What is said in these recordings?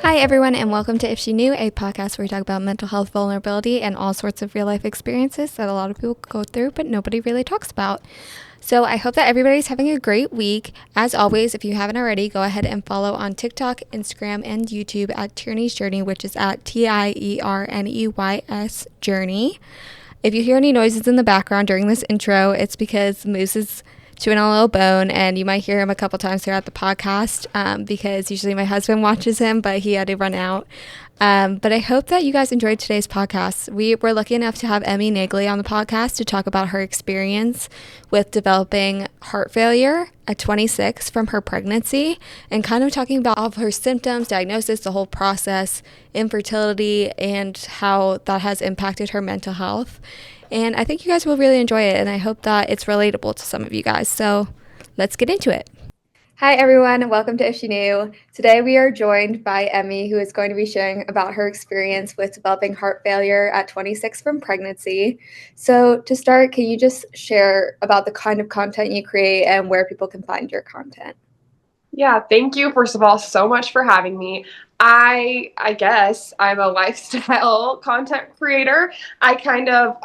Hi, everyone, and welcome to If She Knew, a podcast where we talk about mental health vulnerability and all sorts of real life experiences that a lot of people go through, but nobody really talks about. So I hope that everybody's having a great week. As always, if you haven't already, go ahead and follow on TikTok, Instagram, and YouTube at Tierney's Journey, which is at TIERNEYS Journey. If you hear any noises in the background during this intro, it's because Moose is chewing on a little bone, and you might hear him a couple times throughout the podcast because usually my husband watches him, but he had to run out. But I hope that you guys enjoyed today's podcast. We were lucky enough to have Emmy Nagley on the podcast to talk about her experience with developing heart failure at 26 from her pregnancy and kind of talking about all of her symptoms, diagnosis, the whole process, infertility, and how that has impacted her mental health. And I think you guys will really enjoy it, and I hope that it's relatable to some of you guys. So let's get into it. Hi, everyone, and welcome to If She Knew. Today we are joined by Emmy, who is going to be sharing about her experience with developing heart failure at 26 from pregnancy. So to start, can you just share about the kind of content you create and where people can find your content? Yeah, thank you, first of all, so much for having me. I guess I'm a lifestyle content creator. I kind of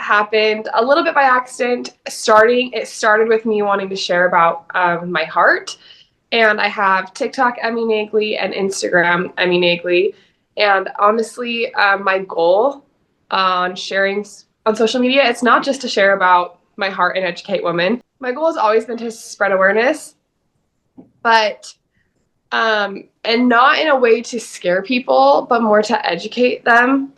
happened a little bit by accident. It started with me wanting to share about my heart. And I have TikTok Emmy Nagley and Instagram Emmy Nagley. And honestly, my goal on sharing on social media, it's not just to share about my heart and educate women. My goal has always been to spread awareness, but and not in a way to scare people, but more to educate them.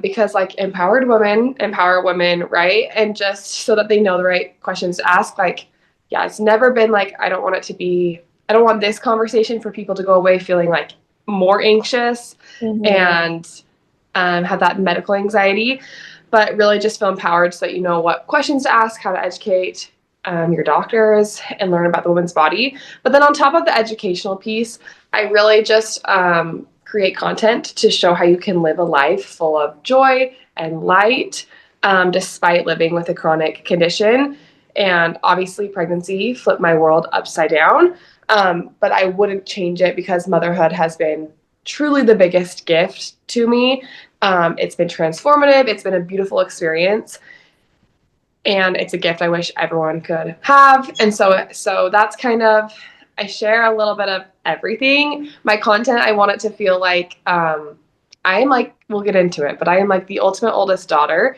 Because like empowered women empower women, right? And just so that they know the right questions to ask. Like, yeah, it's never been like, I don't want this conversation for people to go away feeling like more anxious and have that medical anxiety, but really just feel empowered so that you know what questions to ask, how to educate your doctors and learn about the woman's body. But then on top of the educational piece, I really just create content to show how you can live a life full of joy and light despite living with a chronic condition. And obviously pregnancy flipped my world upside down, but I wouldn't change it because motherhood has been truly the biggest gift to me. It's been transformative. It's been a beautiful experience. And it's a gift I wish everyone could have. And so that's kind of, I share a little bit of everything. My content, I want it to feel like I am like, we'll get into it, but I am like the ultimate oldest daughter.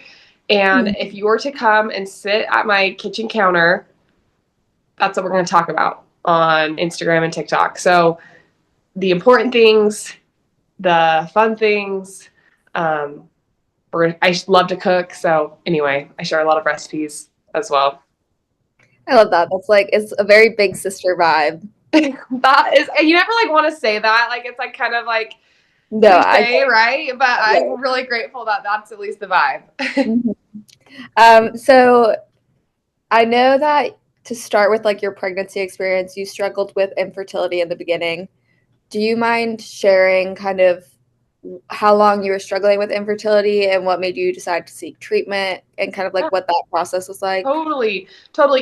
And if you were to come and sit at my kitchen counter, that's what we're going to talk about on Instagram and TikTok. So the important things, the fun things, I love to cook. So anyway, I share a lot of recipes as well. I love that. It's a very big sister vibe. That is, you never like want to say that. Like, it's like kind of like No, cliche, right? But I'm really grateful that that's at least the vibe. So I know that to start with like your pregnancy experience, you struggled with infertility in the beginning. Do you mind sharing kind of how long you were struggling with infertility and what made you decide to seek treatment and kind of like what that process was like? Totally.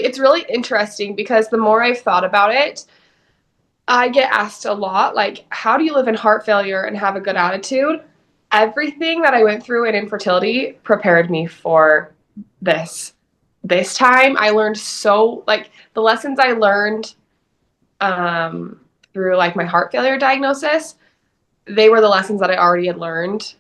It's really interesting because the more I've thought about it, I get asked a lot, like, how do you live in heart failure and have a good attitude? Everything that I went through in infertility prepared me for this. This time I learned like the lessons I learned through like my heart failure diagnosis, they were the lessons that I already had learned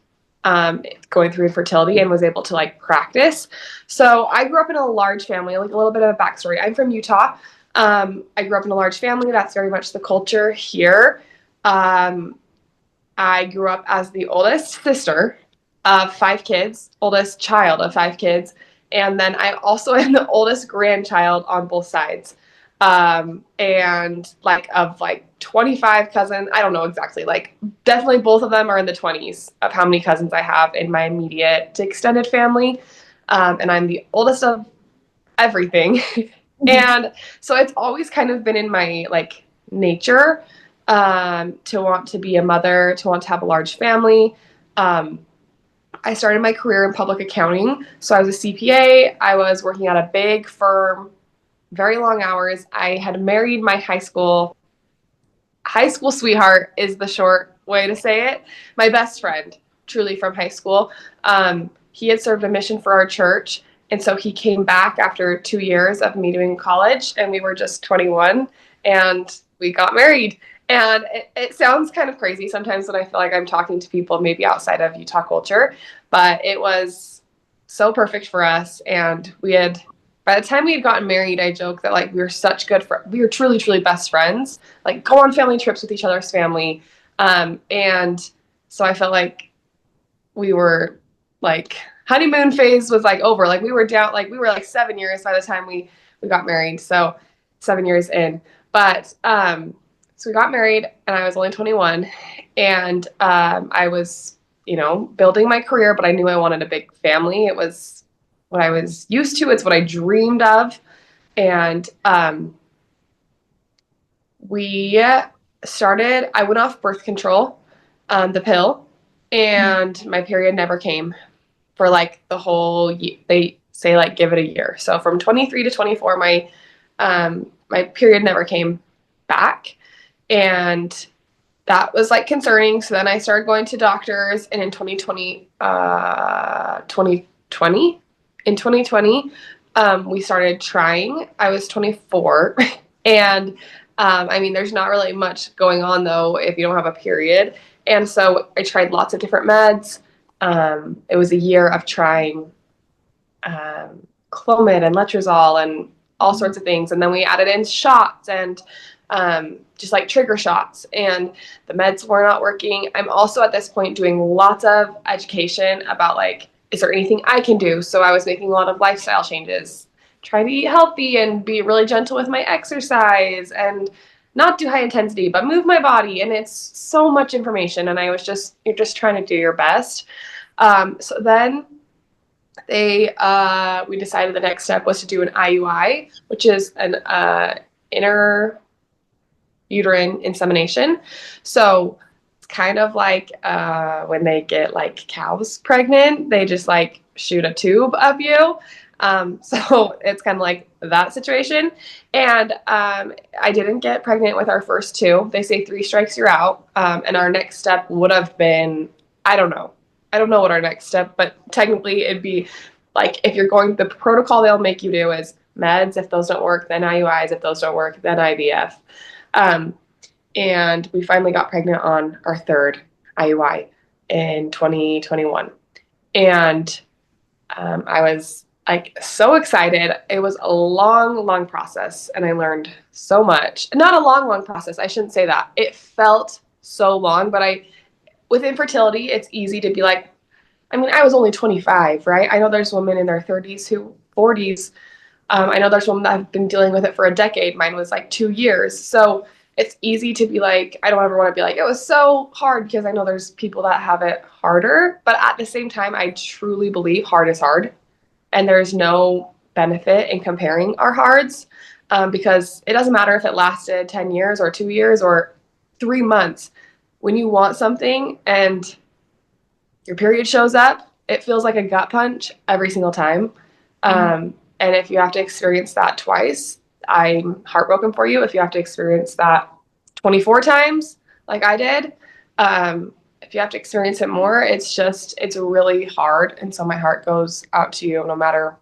going through infertility and was able to like practice. So I grew up in a large family, like a little bit of a backstory. I'm from Utah. I grew up in a large family. That's very much the culture here. I grew up as the oldest sister of 5 kids, oldest child of 5 kids. And then I also am the oldest grandchild on both sides. And like of like 25 cousins, I don't know exactly, like definitely both of them are in the 20s of how many cousins I have in my immediate extended family. And I'm the oldest of everything. And so it's always kind of been in my like nature to want to be a mother, to want to have a large family. I started my career in public accounting. So I was a CPA. I was working at a big firm, very long hours. I had married my high school high school sweetheart is the short way to say it. My best friend, truly from high school. He had served a mission for our church. And so he came back after 2 years of me doing college, and we were just 21, and we got married. And it sounds kind of crazy sometimes when I feel like I'm talking to people maybe outside of Utah culture, but it was so perfect for us. And we had, by the time we had gotten married, I joke that like we were such good friends. We were truly, truly best friends, like go on family trips with each other's family. And so I felt like we were like, honeymoon phase was like over. Like we were down, like we were like 7 years by the time we got married. So 7 years in, but so we got married, and I was only 21, and I was, building my career, but I knew I wanted a big family. It was what I was used to. It's what I dreamed of, and we started. I went off birth control, the pill, and my period never came for like the whole year. They say like give it a year. So from 23 to 24, my period never came back, and that was like concerning. So then I started going to doctors, and in 2020, we started trying. I was 24, and I mean, there's not really much going on though if you don't have a period. And so I tried lots of different meds. It was a year of trying Clomid and Letrozole and all sorts of things. And then we added in shots and just like trigger shots, and the meds were not working. I'm also at this point doing lots of education about like, is there anything I can do? So I was making a lot of lifestyle changes, trying to eat healthy and be really gentle with my exercise and not do high intensity, but move my body. And it's so much information. And you're just trying to do your best. So then we decided the next step was to do an IUI, which is an inner uterine insemination. So it's kind of like when they get like cows pregnant, they just like shoot a tube up you. So it's kind of like that situation. And I didn't get pregnant with our first two. They say 3 strikes, you're out. And our next step would have been, I don't know what our next step, but technically it'd be like, if you're going, the protocol they'll make you do is meds. If those don't work, then IUIs. If those don't work, then IVF. And we finally got pregnant on our third IUI in 2021. And I was like so excited. It was a long, long process, and I learned so much. Not a long, long process. I shouldn't say that. It felt so long, but with infertility, it's easy to be like, I mean, I was only 25, right? I know there's women in their 30s 40s. I know there's women that have been dealing with it for a decade. Mine was like 2 years. So it's easy to be like, I don't ever want to be like, it was so hard, because I know there's people that have it harder. But at the same time, I truly believe hard is hard. And there's no benefit in comparing our hards, because it doesn't matter if it lasted 10 years or 2 years or 3 months. When you want something and your period shows up, it feels like a gut punch every single time. And if you have to experience that twice, I'm heartbroken for you. If you have to experience that 24 times, like I did, if you have to experience it more, it's really hard. And so my heart goes out to you, no matter,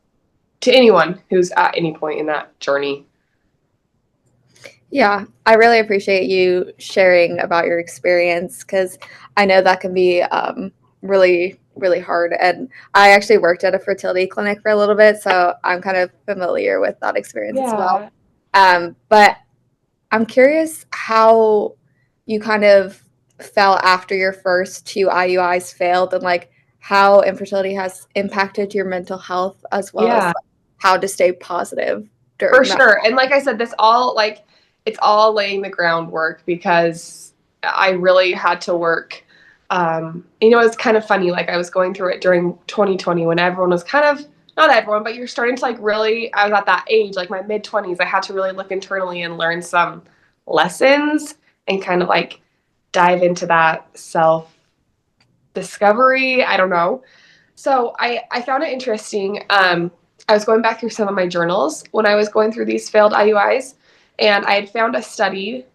to anyone who's at any point in that journey. Yeah, I really appreciate you sharing about your experience, because I know that can be really, really hard. And I actually worked at a fertility clinic for a little bit, so I'm kind of familiar with that experience as well. But I'm curious how you kind of felt after your first 2 IUIs failed, and like how infertility has impacted your mental health, as well as like, how to stay positive during For sure. And like I said, it's all laying the groundwork, because I really had to work. It's kind of funny. Like I was going through it during 2020 when everyone was kind of, not everyone, but you're starting to like really, I was at that age, like my mid-20s, I had to really look internally and learn some lessons and kind of like dive into that self-discovery. I don't know. So I found it interesting. I was going back through some of my journals when I was going through these failed IUIs, and I had found a study,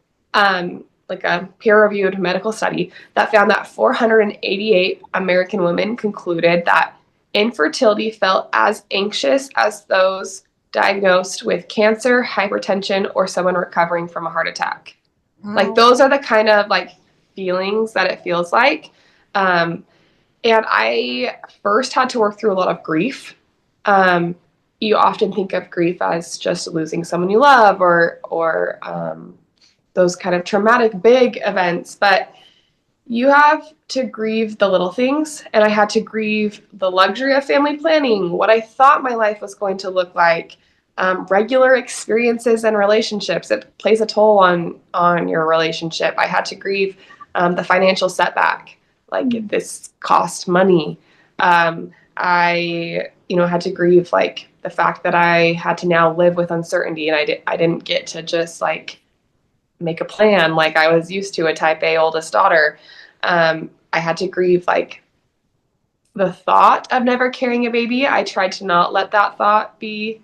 like a peer-reviewed medical study that found that 488 American women concluded that infertility felt as anxious as those diagnosed with cancer, hypertension, or someone recovering from a heart attack. Wow. Like those are the kind of like feelings that it feels like. And I first had to work through a lot of grief. You often think of grief as just losing someone you love or those kind of traumatic big events, but you have to grieve the little things. And I had to grieve the luxury of family planning, what I thought my life was going to look like, regular experiences and relationships. It plays a toll on your relationship. I had to grieve the financial setback. Like this cost money. I, had to grieve like the fact that I had to now live with uncertainty, and I didn't get to just like make a plan like I was used to, a type A oldest daughter. I had to grieve like the thought of never carrying a baby. I tried to not let that thought be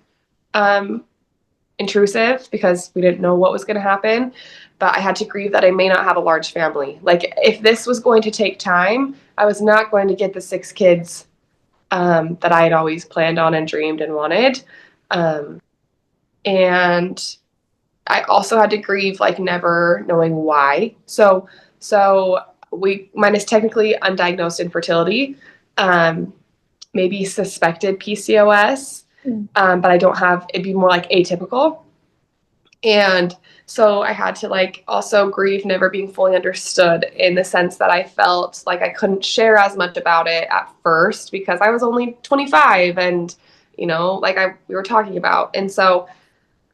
intrusive because we didn't know what was going to happen. But I had to grieve that I may not have a large family. Like if this was going to take time, I was not going to get the 6 kids that I had always planned on and dreamed and wanted. And I also had to grieve like never knowing why. So mine is technically undiagnosed infertility, maybe suspected PCOS, but I don't have, it'd be more like atypical. And so I had to like also grieve never being fully understood, in the sense that I felt like I couldn't share as much about it at first because I was only 25 and, like we were talking about. And so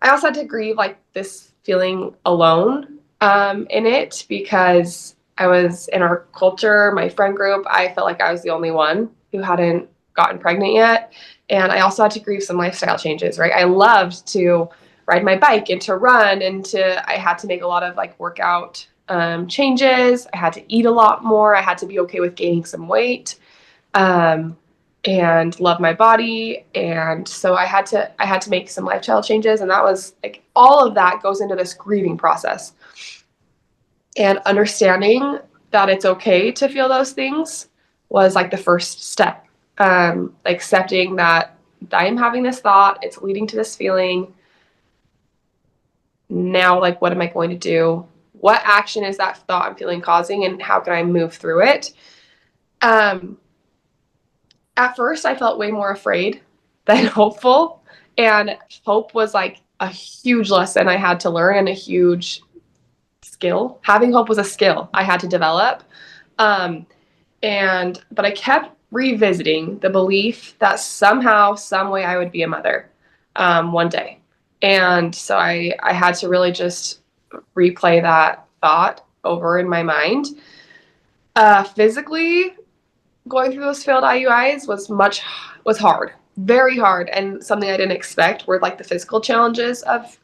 I also had to grieve like this feeling alone in it, because I was in our culture, my friend group, I felt like I was the only one who hadn't gotten pregnant yet. And I also had to grieve some lifestyle changes, right? I loved to ride my bike and to run, and I had to make a lot of like workout changes. I had to eat a lot more. I had to be okay with gaining some weight and love my body. And so I had to make some lifestyle changes. And that was like, all of that goes into this grieving process, and understanding that it's okay to feel those things was like the first step. Accepting that I am having this thought, it's leading to this feeling. Now, like, what am I going to do? What action is that thought I'm feeling causing, and how can I move through it? At first, I felt way more afraid than hopeful, and hope was like a huge lesson I had to learn, and a huge skill. Having hope was a skill I had to develop. But I kept revisiting the belief that somehow, some way I would be a mother one day. And so I had to really just replay that thought over in my mind. Physically, going through those failed IUIs was hard, very hard, and something I didn't expect were like the physical challenges of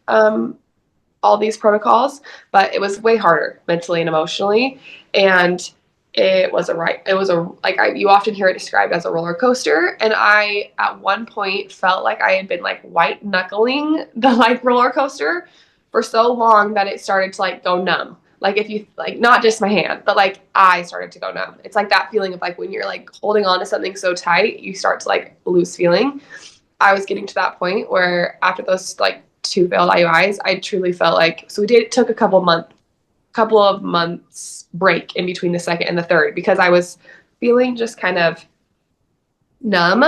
all these protocols, but it was way harder mentally and emotionally. And you often hear it described as a roller coaster. And I, at one point, felt like I had been like white knuckling the like roller coaster for so long that it started to like go numb. Like if you like, not just my hand, but like I started to go numb. It's like that feeling of like when you're like holding on to something so tight, you start to like lose feeling. I was getting to that point where after those like 2 failed IUIs, I truly felt like, so it took a couple of months break in between the second and the third, because I was feeling just kind of numb.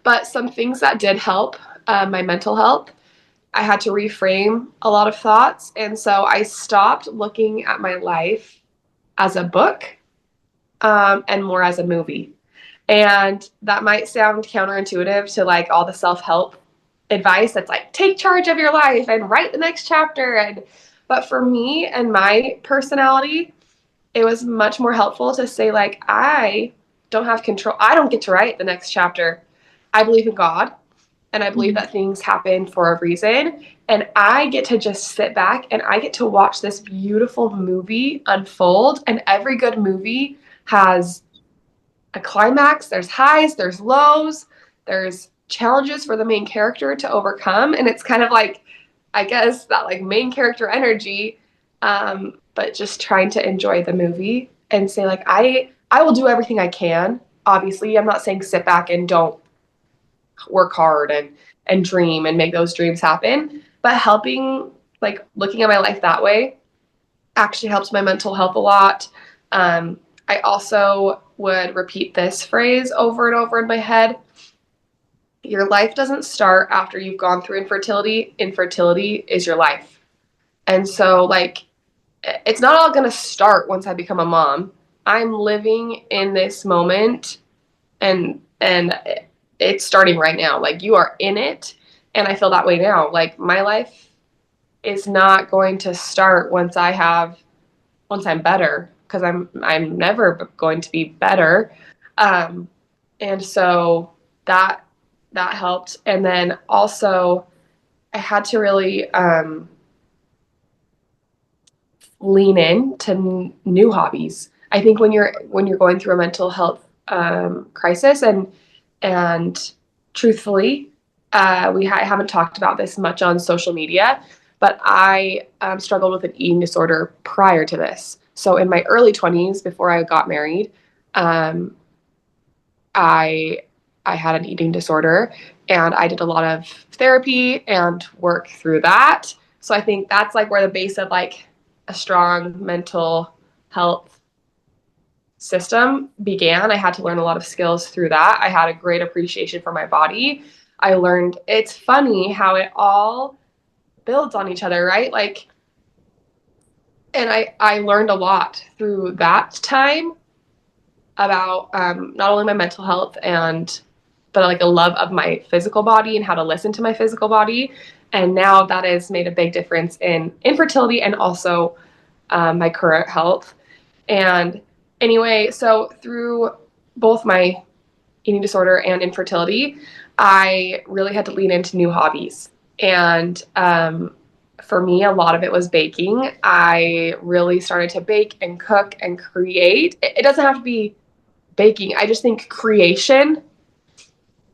But some things that did help my mental health, I had to reframe a lot of thoughts. And so I stopped looking at my life as a book and more as a movie. And that might sound counterintuitive to like all the self-help advice that's like, take charge of your life and write the next chapter. But for me and my personality, it was much more helpful to say like, I don't have control. I don't get to write the next chapter. I believe in God, and I believe that things happen for a reason. And I get to just sit back and I get to watch this beautiful movie unfold. And every good movie has a climax. There's highs, there's lows, there's challenges for the main character to overcome. And it's kind of like, I guess that like main character energy But just trying to enjoy the movie and say like I will do everything I can. Obviously, I'm not saying sit back and don't work hard and dream and make those dreams happen, but helping, like looking at my life that way actually helps my mental health a lot. I also would repeat this phrase over and over in my head. Your life doesn't start after you've gone through infertility. Infertility is your life. And so, like, it's not all going to start once I become a mom. I'm living in this moment, and it's starting right now. Like, you are in it, and I feel that way now. Like, my life is not going to start once I'm better, because I'm never going to be better. And so that that helped. And then also I had to really lean in to new hobbies. I think when you're going through a mental health crisis, and truthfully, haven't talked about this much on social media, but I struggled with an eating disorder prior to this. So in my early 20s, before I got married, um, I I had an eating disorder, and I did a lot of therapy and work through that. So I think that's like where the base of like a strong mental health system began. I had to learn a lot of skills through that. I had a great appreciation for my body. I learned, it's funny how it all builds on each other, right? Like, and I learned a lot through that time about not only my mental health and but like a love of my physical body and how to listen to my physical body. And now that has made a big difference in infertility and also my current health. And anyway, so through both my eating disorder and infertility, I really had to lean into new hobbies. And for me, a lot of it was baking. I really started to bake and cook and create. It doesn't have to be baking. I just think creation,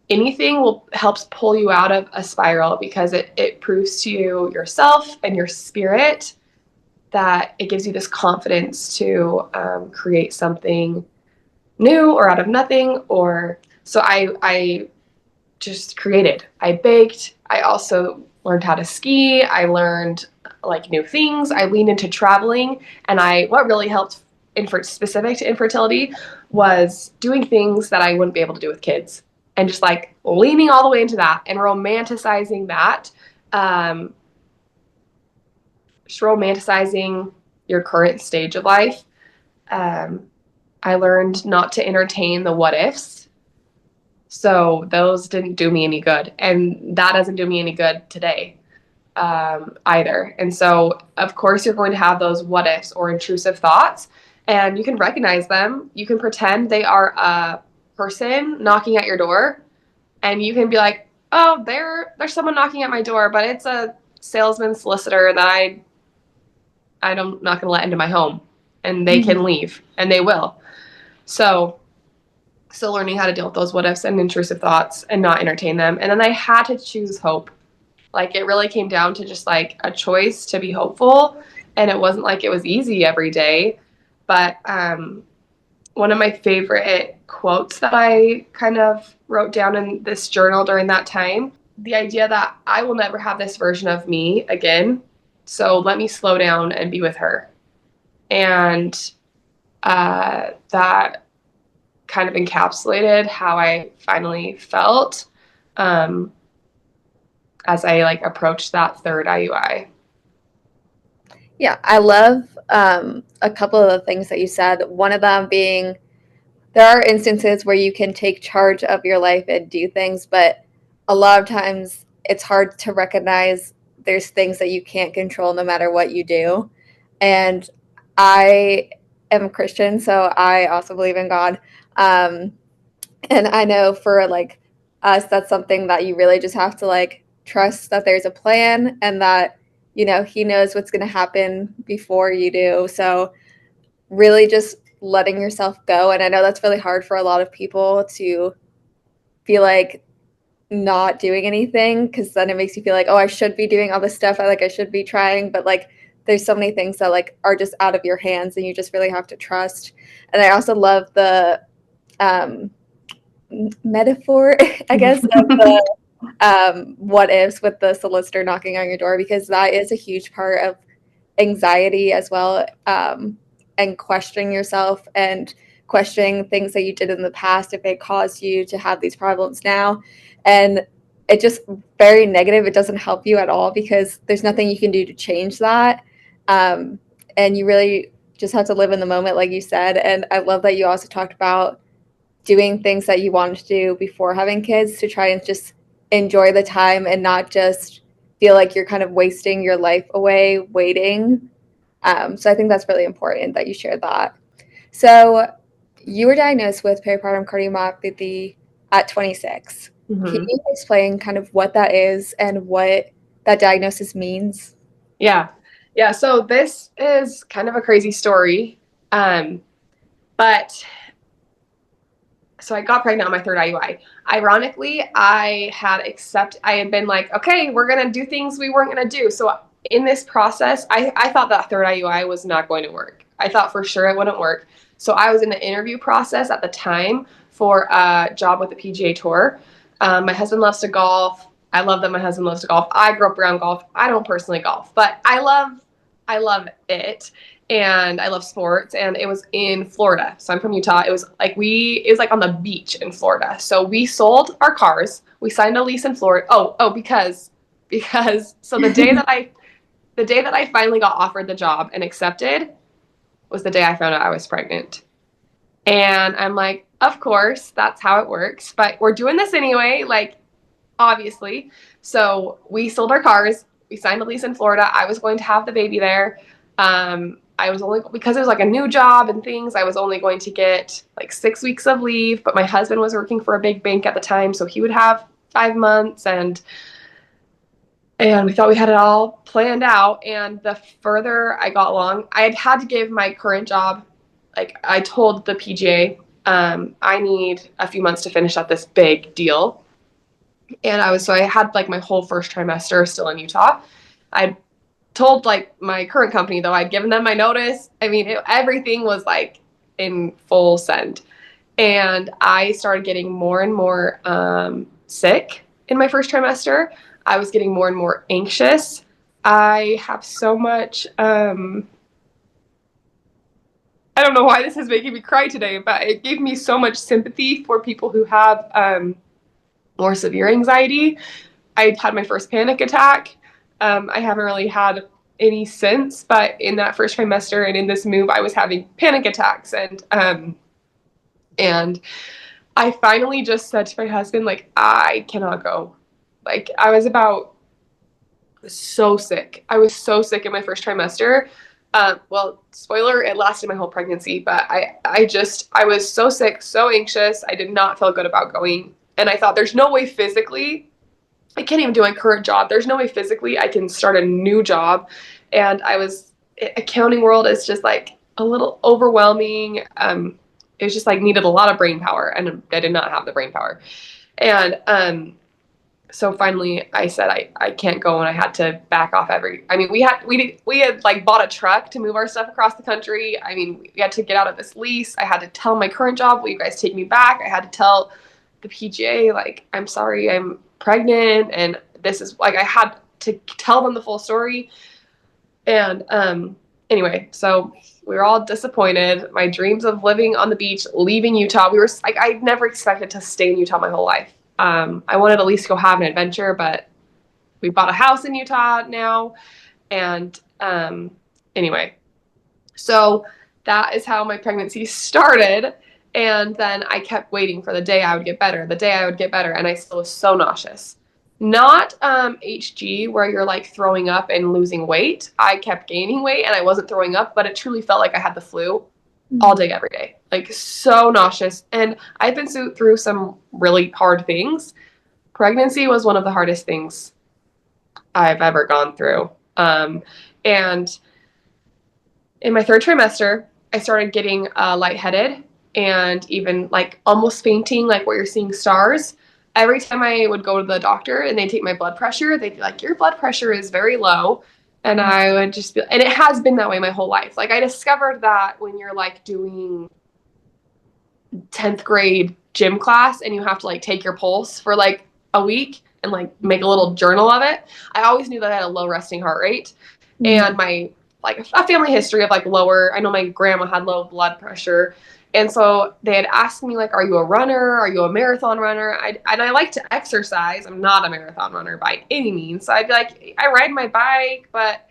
anything will helps pull you out of a spiral, because it proves to you yourself and your spirit that it gives you this confidence to create something new or out of nothing. Or so I just created. I baked. I also learned how to ski. I learned like new things. I leaned into traveling, and what really helped specific to infertility was doing things that I wouldn't be able to do with kids, and just like leaning all the way into that and romanticizing that. Um, just romanticizing your current stage of life. Um, I learned not to entertain the what ifs. So those didn't do me any good. And that doesn't do me any good today either. And so, of course, you're going to have those what ifs or intrusive thoughts, and you can recognize them. You can pretend they are a person knocking at your door, and you can be like, oh, there's someone knocking at my door, but it's a salesman solicitor that I'm not going to let into my home, and they can leave, and they will. So learning how to deal with those what ifs and intrusive thoughts and not entertain them. And then I had to choose hope. Like, it really came down to just like a choice to be hopeful. And it wasn't like it was easy every day. But one of my favorite quotes that I kind of wrote down in this journal during that time, the idea that I will never have this version of me again. So let me slow down and be with her. And that kind of encapsulated how I finally felt as I like approached that third IUI. Yeah, I love a couple of the things that you said. One of them being there are instances where you can take charge of your life and do things, but a lot of times it's hard to recognize there's things that you can't control no matter what you do. And I am a Christian, so I also believe in God. And I know for like us, that's something that you really just have to like trust that there's a plan and that, you know, he knows what's going to happen before you do. So really just letting yourself go. And I know that's really hard for a lot of people to feel like not doing anything, because then it makes you feel like, oh, I should be doing all this stuff. I should be trying, but like there's so many things that like are just out of your hands and you just really have to trust. And I also love the um, metaphor, I guess, of the what ifs with the solicitor knocking on your door, because that is a huge part of anxiety as well, and questioning yourself and questioning things that you did in the past if it caused you to have these problems now. And it just very negative. It doesn't help you at all because there's nothing you can do to change that. Um, and you really just have to live in the moment, like you said. And I love that you also talked about doing things that you wanted to do before having kids to try and just enjoy the time and not just feel like you're kind of wasting your life away waiting. So I think that's really important that you shared that. So you were diagnosed with peripartum cardiomyopathy at 26. Can you explain kind of what that is and what that diagnosis means? Yeah. Yeah. So this is kind of a crazy story. But so I got pregnant on my third IUI. Ironically, I had been like, okay, we're going to do things we weren't going to do. So in this process, I thought that third IUI was not going to work. I thought for sure it wouldn't work. So I was in the interview process at the time for a job with the PGA Tour. My husband loves to golf. I love that my husband loves to golf. I grew up around golf. I don't personally golf, but I love it. And I love sports, and it was in Florida. So I'm from Utah. It was like on the beach in Florida. So we sold our cars. We signed a lease in Florida. Because so the day that I finally got offered the job and accepted was the day I found out I was pregnant. And I'm like, of course, that's how it works, but we're doing this anyway, like obviously. So we sold our cars. We signed a lease in Florida. I was going to have the baby there. I was only, because it was like a new job and things, I was only going to get like 6 weeks of leave, but my husband was working for a big bank at the time, so he would have 5 months, and we thought we had it all planned out. And the further I got along, I had to give my current job, like I told the PGA, I need a few months to finish up this big deal. And I had like my whole first trimester still in Utah. I told like my current company, though, I'd given them my notice. I mean, everything was like in full send. And I started getting more and more sick in my first trimester. I was getting more and more anxious. I have so much, I don't know why this is making me cry today, but it gave me so much sympathy for people who have more severe anxiety. I had my first panic attack. I haven't really had any since, but in that first trimester and in this move, I was having panic attacks. And I finally just said to my husband, like, I cannot go. Like, I was so sick. I was so sick in my first trimester. Well, spoiler, it lasted my whole pregnancy, but I was so sick, so anxious. I did not feel good about going. And I thought, there's no way physically, I can't even do my current job. There's no way physically I can start a new job. And accounting world is just like a little overwhelming. It was just like needed a lot of brain power, and I did not have the brain power. And so finally I said I can't go, and I had to back off we had like bought a truck to move our stuff across the country. I mean, we had to get out of this lease. I had to tell my current job, will you guys take me back? I had to tell the PGA, like, I'm sorry, I'm pregnant, and this is like, I had to tell them the full story. And anyway, so we were all disappointed. My dreams of living on the beach, leaving Utah, I never expected to stay in Utah my whole life. I wanted at least to go have an adventure, but we bought a house in Utah now. And anyway, so that is how my pregnancy started. And then I kept waiting for the day I would get better, and I still was so nauseous. Not HG, where you're like throwing up and losing weight. I kept gaining weight and I wasn't throwing up, but it truly felt like I had the flu all day, every day. Like, so nauseous. And I've been through some really hard things. Pregnancy was one of the hardest things I've ever gone through. And in my third trimester, I started getting lightheaded and even like almost fainting, like where you're seeing stars. Every time I would go to the doctor and they'd take my blood pressure, they'd be like, your blood pressure is very low. And I would just be, and it has been that way my whole life. Like I discovered that when you're like doing 10th grade gym class and you have to like take your pulse for like a week and like make a little journal of it. I always knew that I had a low resting heart rate and my like a family history of like lower, I know my grandma had low blood pressure. And so they had asked me like, are you a runner? Are you a marathon runner? And I like to exercise. I'm not a marathon runner by any means. So I'd be like, I ride my bike, but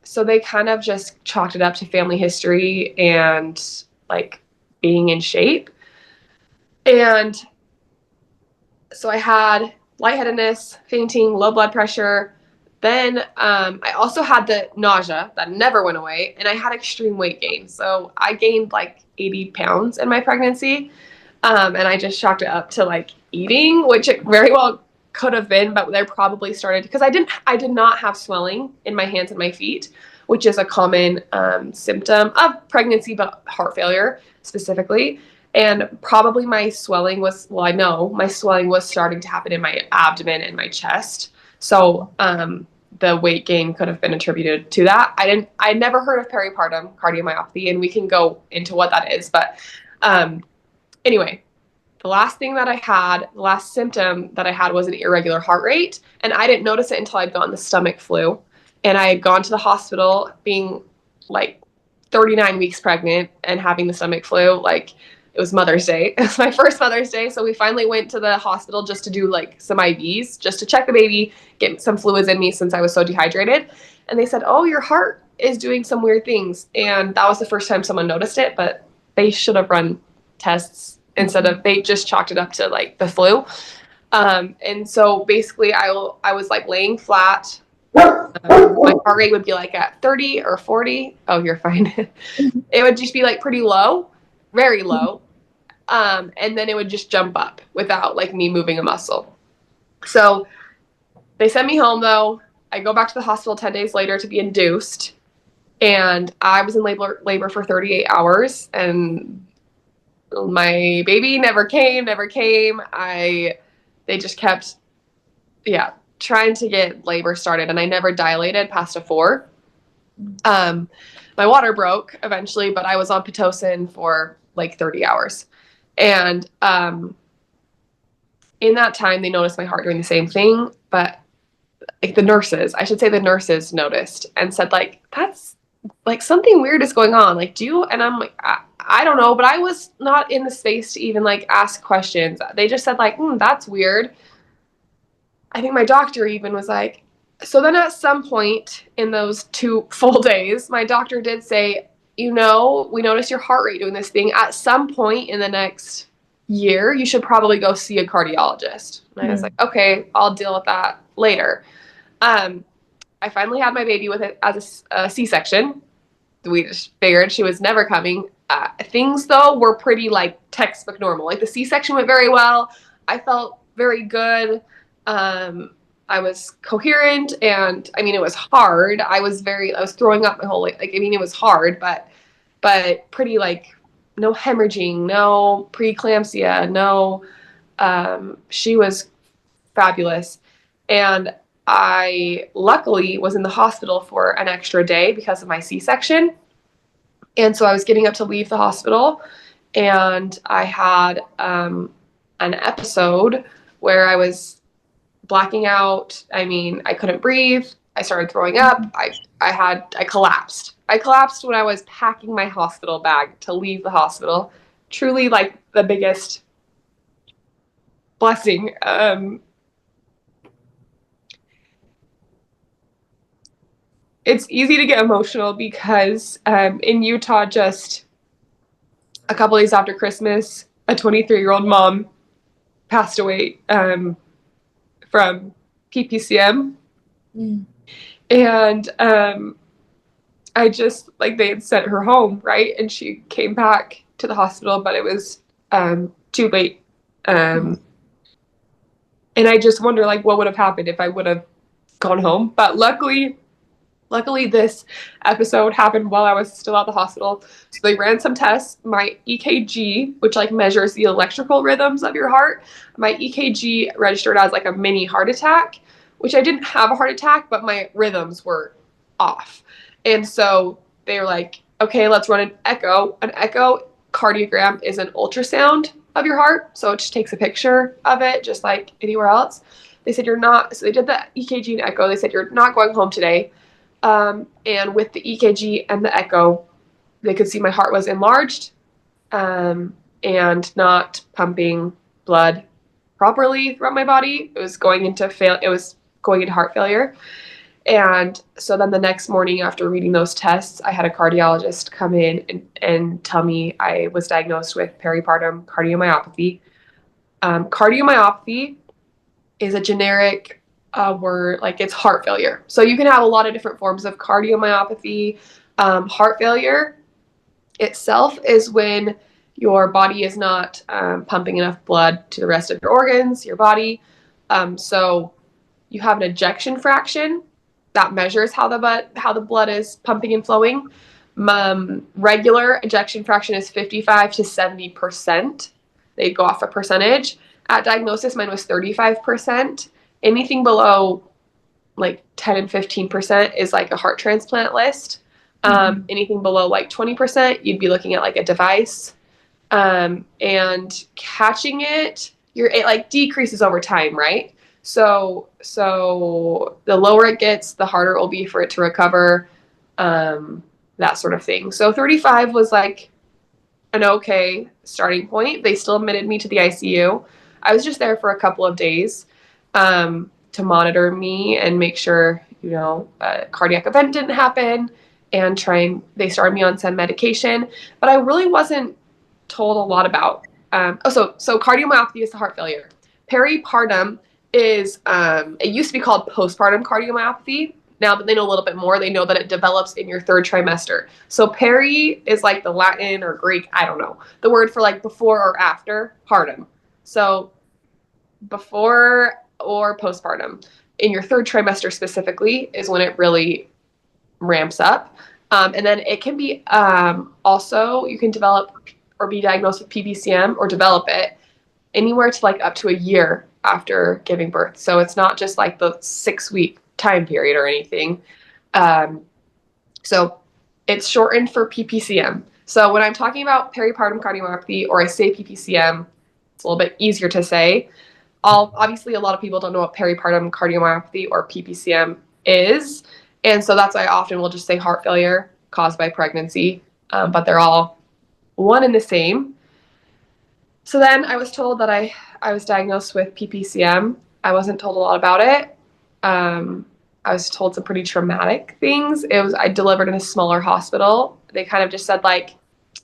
so they kind of just chalked it up to family history and like being in shape. And so I had lightheadedness, fainting, low blood pressure. Then I also had the nausea that never went away, and I had extreme weight gain. So I gained like 80 pounds in my pregnancy, and I just chalked it up to like eating, which it very well could have been, but they probably started because I did not have swelling in my hands and my feet, which is a common symptom of pregnancy, but heart failure specifically. And probably my swelling was, well, I know my swelling was starting to happen in my abdomen and my chest. So the weight gain could have been attributed to that. I never heard of peripartum cardiomyopathy, and we can go into what that is. But anyway, the last symptom that I had was an irregular heart rate. And I didn't notice it until I'd gotten the stomach flu. And I had gone to the hospital being like 39 weeks pregnant and having the stomach flu. Like, it was Mother's Day. It was my first Mother's Day. So we finally went to the hospital just to do like some IVs, just to check the baby, get some fluids in me since I was so dehydrated. And they said, oh, your heart is doing some weird things. And that was the first time someone noticed it, but they should have run tests instead of, they just chalked it up to like the flu. And so basically I was like laying flat. My heart rate would be like at 30 or 40. Oh, you're fine. It would just be like pretty low, very low. And then it would just jump up without like me moving a muscle. So they sent me home though. I go back to the hospital 10 days later to be induced. And I was in labor for 38 hours and my baby never came. They just kept, trying to get labor started, and I never dilated past a 4. My water broke eventually, but I was on Pitocin for like 30 hours. And in that time, they noticed my heart doing the same thing, but like the nurses noticed and said like, that's like something weird is going on. Like, and I'm like, I don't know, but I was not in the space to even like ask questions. They just said like, that's weird. I think my doctor even was like, so then at some point in those 2 full days, my doctor did say, we noticed your heart rate doing this thing. At some point in the next year, you should probably go see a cardiologist. And I was like, okay, I'll deal with that later. I finally had my baby with it as a C-section. We just figured she was never coming. Things though were pretty like textbook normal. Like the C-section went very well. I felt very good. I was coherent, and I mean, it was hard. I was throwing up my whole, it was hard, but pretty like no hemorrhaging, no preeclampsia, no, she was fabulous. And I luckily was in the hospital for an extra day because of my C-section. And so I was getting up to leave the hospital, and I had, an episode where I was blacking out. I mean, I couldn't breathe. I started throwing up. I collapsed. I collapsed when I was packing my hospital bag to leave the hospital. Truly like the biggest blessing. It's easy to get emotional because in Utah, just a couple days after Christmas, a 23-year-old mom passed away from PPCM. And I just, like, they had sent her home, right? And she came back to the hospital, but it was too late. And I just wonder, like, what would have happened if I would have gone home. But luckily, this episode happened while I was still at the hospital. So they ran some tests. My EKG, which like measures the electrical rhythms of your heart, my EKG registered as like a mini heart attack, which I didn't have a heart attack, but my rhythms were off. And so they were like, okay, let's run an echo. An echocardiogram is an ultrasound of your heart. So it just takes a picture of it, just like anywhere else. They said, you're not, so they did the EKG and echo. They said, you're not going home today. And with the EKG and the echo, they could see my heart was enlarged and not pumping blood properly throughout my body. It was going into heart failure. And so then the next morning after reading those tests, I had a cardiologist come in and tell me I was diagnosed with peripartum cardiomyopathy. Cardiomyopathy is a generic word, like it's heart failure. So you can have a lot of different forms of cardiomyopathy. Heart failure itself is when your body is not pumping enough blood to the rest of your organs, your body. So you have an ejection fraction that measures how the blood is pumping and flowing. Regular ejection fraction is 55 to 70%. They go off a percentage. At diagnosis, mine was 35%. Anything below like 10 and 15% is like a heart transplant list. Anything below like 20%, you'd be looking at like a device. And catching it like decreases over time, right? So the lower it gets, the harder it will be for it to recover, that sort of thing. So 35 was like an okay starting point. They still admitted me to the ICU. I was just there for a couple of days to monitor me and make sure, a cardiac event didn't happen, and they started me on some medication. But I really wasn't told a lot about. So cardiomyopathy is the heart failure. Peripartum is, it used to be called postpartum cardiomyopathy. Now that they know a little bit more, they know that it develops in your third trimester. So peri is like the Latin or Greek, I don't know, the word for like before or after partum. So before or postpartum. In your third trimester specifically is when it really ramps up. And then it can be also, you can develop or be diagnosed with PPCM or develop it anywhere to like up to a year after giving birth. So it's not just like the 6-week time period or anything. So it's shortened for PPCM. So when I'm talking about peripartum cardiomyopathy or I say PPCM, it's a little bit easier to say. Obviously, a lot of people don't know what peripartum cardiomyopathy or PPCM is. And so that's why I often will just say heart failure caused by pregnancy, but they're all one and the same. So then I was told that I was diagnosed with PPCM. I wasn't told a lot about it. I was told some pretty traumatic things. I delivered in a smaller hospital. They kind of just said like,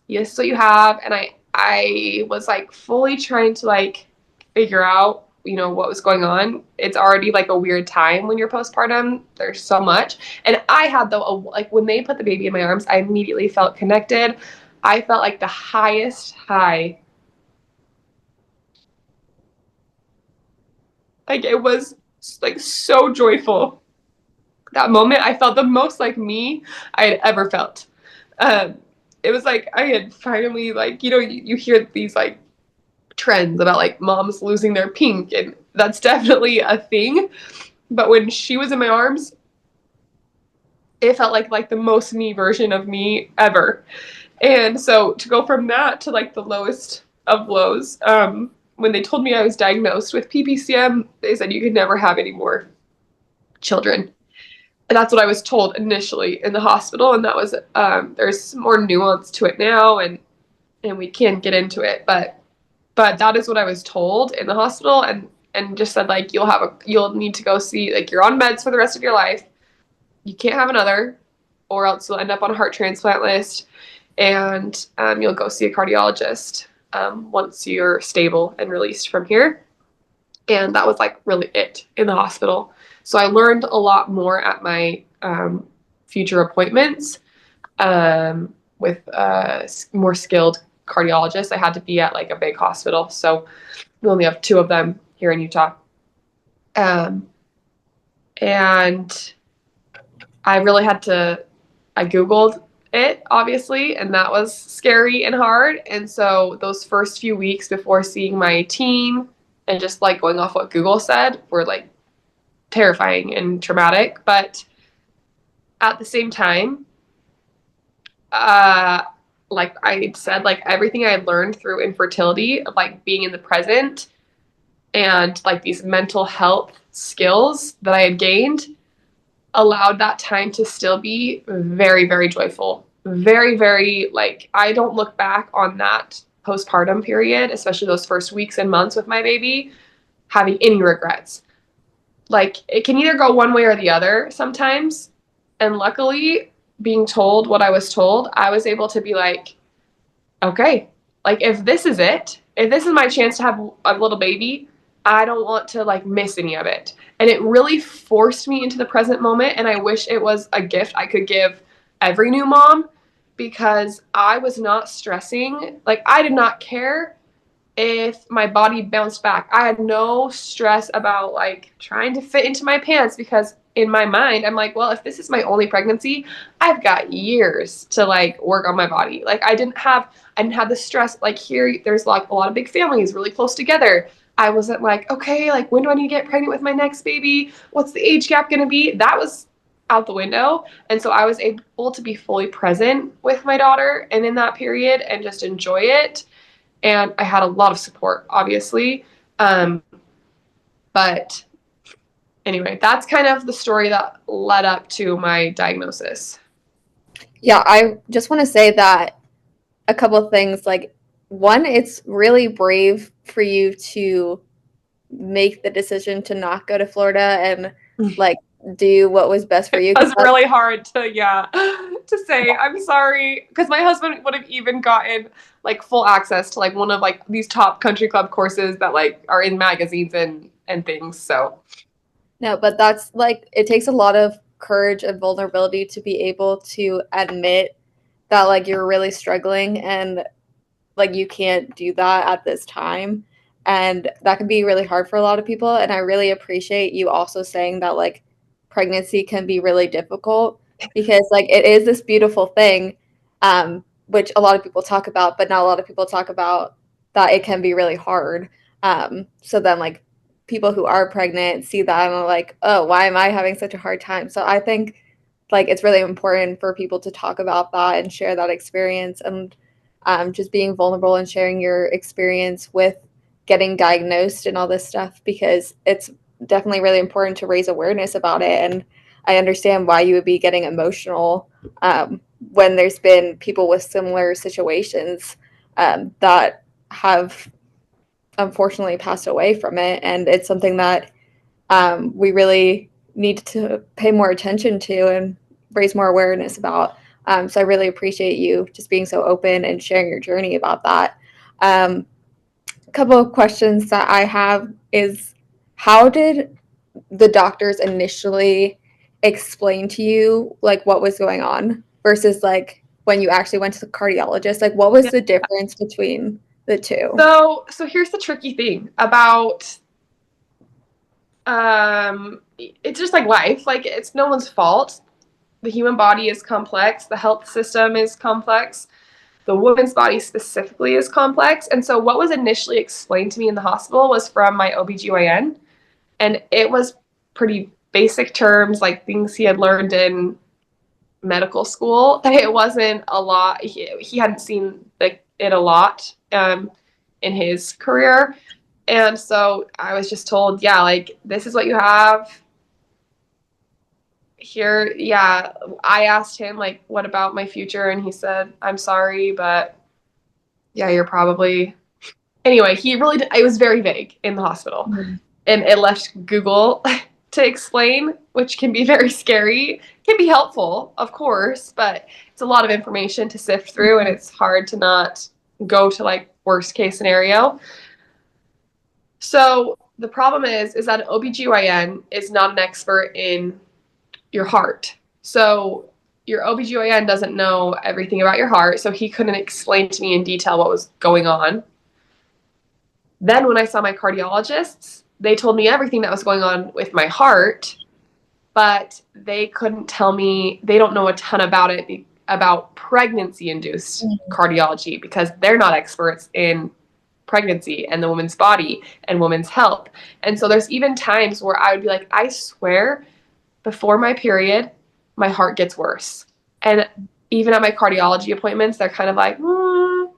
yes, this is what you have. And I was like fully trying to like figure out, what was going on. It's already like a weird time when you're postpartum. There's so much. And I had like when they put the baby in my arms, I immediately felt connected. I felt like the highest high. Like it was like so joyful. That moment, I felt the most like me I had ever felt. It was like I had finally like, you hear these like trends about like moms losing their pink, and that's definitely a thing. But when she was in my arms, it felt like the most me version of me ever. And so to go from that to like the lowest of lows, when they told me I was diagnosed with PPCM, they said you could never have any more children. And that's what I was told initially in the hospital. And that was, there's more nuance to it now, and we can get into it, but that is what I was told in the hospital, and just said like, you'll need to go see, like, you're on meds for the rest of your life. You can't have another, or else you'll end up on a heart transplant list, and you'll go see a cardiologist once you're stable and released from here. And that was like really it in the hospital. So I learned a lot more at my future appointments with more skilled cardiologists. I had to be at like a big hospital, so we only have 2 of them here in Utah. And I really had to, I Googled it, obviously, and that was scary and hard. And so those first few weeks before seeing my team and just like going off what Google said were like terrifying and traumatic. But at the same time, like I said, like everything I learned through infertility, like being in the present and like these mental health skills that I had gained allowed that time to still be very, very joyful. Very, very, like, I don't look back on that postpartum period, especially those first weeks and months with my baby, having any regrets. Like, it can either go one way or the other sometimes. And luckily, being told what I was told, I was able to be like, okay, like, if this is it, if this is my chance to have a little baby, I don't want to like miss any of it. And it really forced me into the present moment. And I wish it was a gift I could give every new mom, because I was not stressing. Like, I did not care if my body bounced back. I had no stress about like trying to fit into my pants, because in my mind, I'm like, well, if this is my only pregnancy, I've got years to like work on my body. Like, I didn't have the stress. Like, here, there's like a lot of big families really close together. I wasn't like, okay, like, when do I need to get pregnant with my next baby? What's the age gap going to be? That was out the window. And so I was able to be fully present with my daughter and in that period and just enjoy it. And I had a lot of support, obviously. But anyway, that's kind of the story that led up to my diagnosis. Yeah, I just want to say that a couple of things. Like, one, it's really brave for you to make the decision to not go to Florida and like do what was best for you. It was really hard to say I'm sorry, because my husband would have even gotten like full access to like one of like these top country club courses that like are in magazines and things. So no, but that's like, it takes a lot of courage and vulnerability to be able to admit that like you're really struggling and like you can't do that at this time. And that can be really hard for a lot of people. And I really appreciate you also saying that like pregnancy can be really difficult, because like it is this beautiful thing, which a lot of people talk about, but not a lot of people talk about that it can be really hard. So then like people who are pregnant see that and are like, oh, why am I having such a hard time? So I think like it's really important for people to talk about that and share that experience, and just being vulnerable and sharing your experience with getting diagnosed and all this stuff, because it's definitely really important to raise awareness about it. And I understand why you would be getting emotional when there's been people with similar situations that have unfortunately passed away from it. And it's something that we really need to pay more attention to and raise more awareness about. So I really appreciate you just being so open and sharing your journey about that. A couple of questions that I have is, how did the doctors initially explain to you like what was going on versus like when you actually went to the cardiologist? Like, what was the difference between the two? So here's the tricky thing about it's just like life. Like, it's no one's fault. The human body is complex. The health system is complex. The woman's body specifically is complex. And so what was initially explained to me in the hospital was from my OBGYN. And it was pretty basic terms, like things he had learned in medical school. It wasn't a lot. He hadn't seen it a lot in his career. And so I was just told, yeah, like, this is what you have here. Yeah, I asked him, like, what about my future? And he said, I'm sorry, but yeah, you're probably. Anyway, he really did, it was very vague in the hospital. Mm-hmm. And it left Google to explain, which can be very scary. It can be helpful, of course, but it's a lot of information to sift through, and it's hard to not go to like worst case scenario. So the problem is that an OBGYN is not an expert in your heart. So your OBGYN doesn't know everything about your heart, so he couldn't explain to me in detail what was going on. Then when I saw my cardiologists, they told me everything that was going on with my heart, but they couldn't tell me, they don't know a ton about it, about pregnancy-induced cardiology, because they're not experts in pregnancy and the woman's body and women's health. And so there's even times where I would be like, I swear before my period, my heart gets worse. And even at my cardiology appointments, they're kind of like,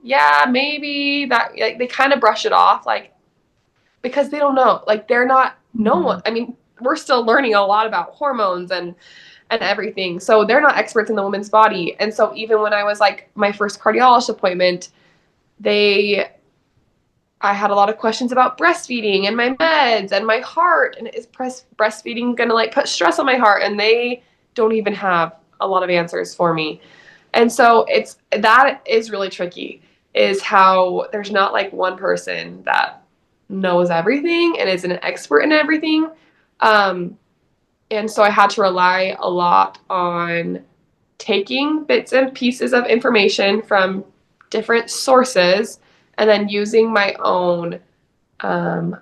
yeah, maybe that, like, they kind of brush it off, like, because they don't know, like, they're not, no one, I mean, we're still learning a lot about hormones and everything. So they're not experts in the woman's body. And so even when I was like my first cardiologist appointment, I had a lot of questions about breastfeeding and my meds and my heart, and is breastfeeding going to like put stress on my heart? And they don't even have a lot of answers for me. And so that is really tricky, is how there's not like one person that knows everything and is an expert in everything. And so I had to rely a lot on taking bits and pieces of information from different sources and then using my own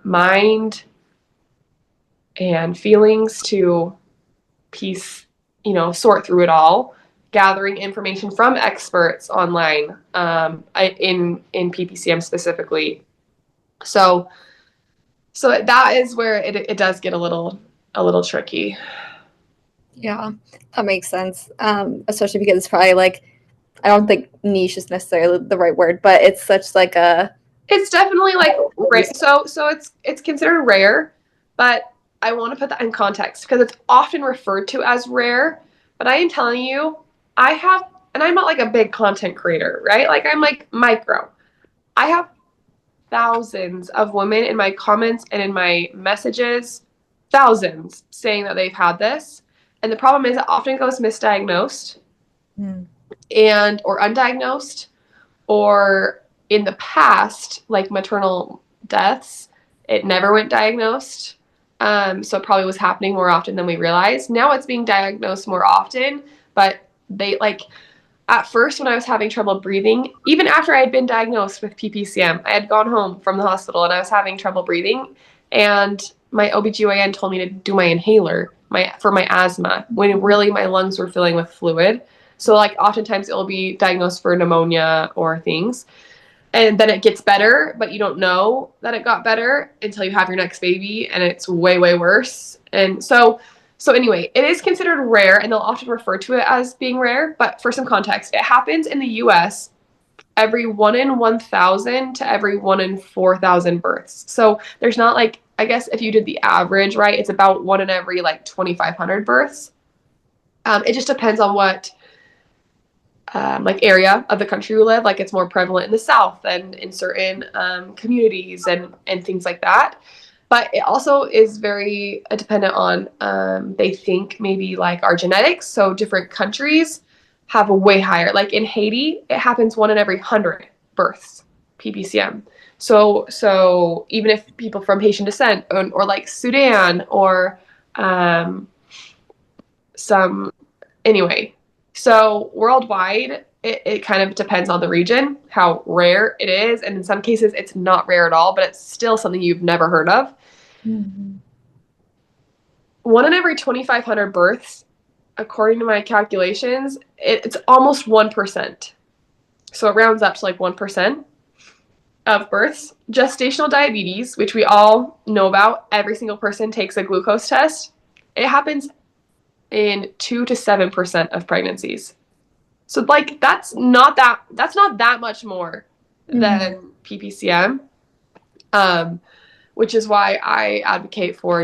mind and feelings to sort through it all, gathering information from experts online in PPCM specifically. So that is where it does get a little tricky. Yeah, that makes sense. Especially because it's probably like, I don't think niche is necessarily the right word, but it's such like it's definitely like rare. So it's considered rare, but I want to put that in context because it's often referred to as rare. But I am telling you, and I'm not like a big content creator, right? Like, I'm like micro. I have thousands of women in my comments and in my messages, thousands, saying that they've had this. And the problem is it often goes misdiagnosed or undiagnosed, or in the past, like maternal deaths, it never went diagnosed. So it probably was happening more often than we realized. Now it's being diagnosed more often, but at first when I was having trouble breathing, even after I had been diagnosed with PPCM, I had gone home from the hospital and I was having trouble breathing, and my OBGYN told me to do my inhaler for my asthma, when really my lungs were filling with fluid. So like oftentimes it will be diagnosed for pneumonia or things. And then it gets better, but you don't know that it got better until you have your next baby, and it's way, way worse. And so anyway, it is considered rare, and they'll often refer to it as being rare. But for some context, it happens in the U.S. every 1 in 1,000 to every 1 in 4,000 births. So there's not like, I guess if you did the average, right, it's about 1 in every like 2,500 births. It just depends on what like area of the country you live. Like, it's more prevalent in the South and in certain communities and things like that. But it also is very dependent on, they think maybe like our genetics. So different countries have a way higher. Like in Haiti, it happens 1 in every 100 births, PPCM. So even if people from Haitian descent or like Sudan or anyway. So worldwide, it kind of depends on the region, how rare it is. And in some cases, it's not rare at all, but it's still something you've never heard of. 1 in every 2,500 births, according to my calculations, it's almost 1%. So it rounds up to like 1% of births. Gestational diabetes, which we all know about, every single person takes a glucose test. It happens in 2 to 7% of pregnancies. So like that's not that much more than PPCM, which is why I advocate for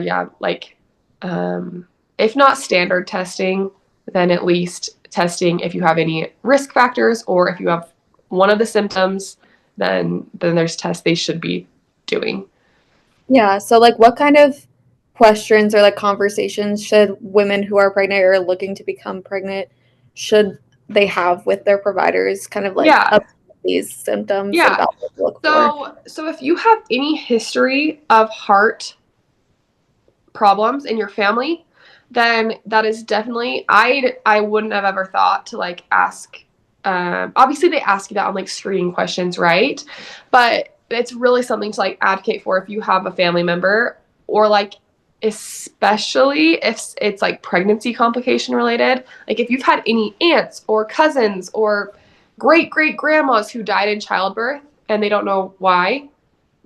if not standard testing, then at least testing if you have any risk factors, or if you have one of the symptoms, then there's tests they should be doing. Yeah. So like, what kind of questions or like conversations should women who are pregnant or looking to become pregnant should they have with their providers, kind of like these symptoms? Yeah. So if you have any history of heart problems in your family, then that is definitely, I wouldn't have ever thought to like ask. Obviously they ask you that on like screening questions, right? But it's really something to like advocate for if you have a family member, or like especially if it's like pregnancy complication related. Like if you've had any aunts or cousins or great grandmas who died in childbirth and they don't know why,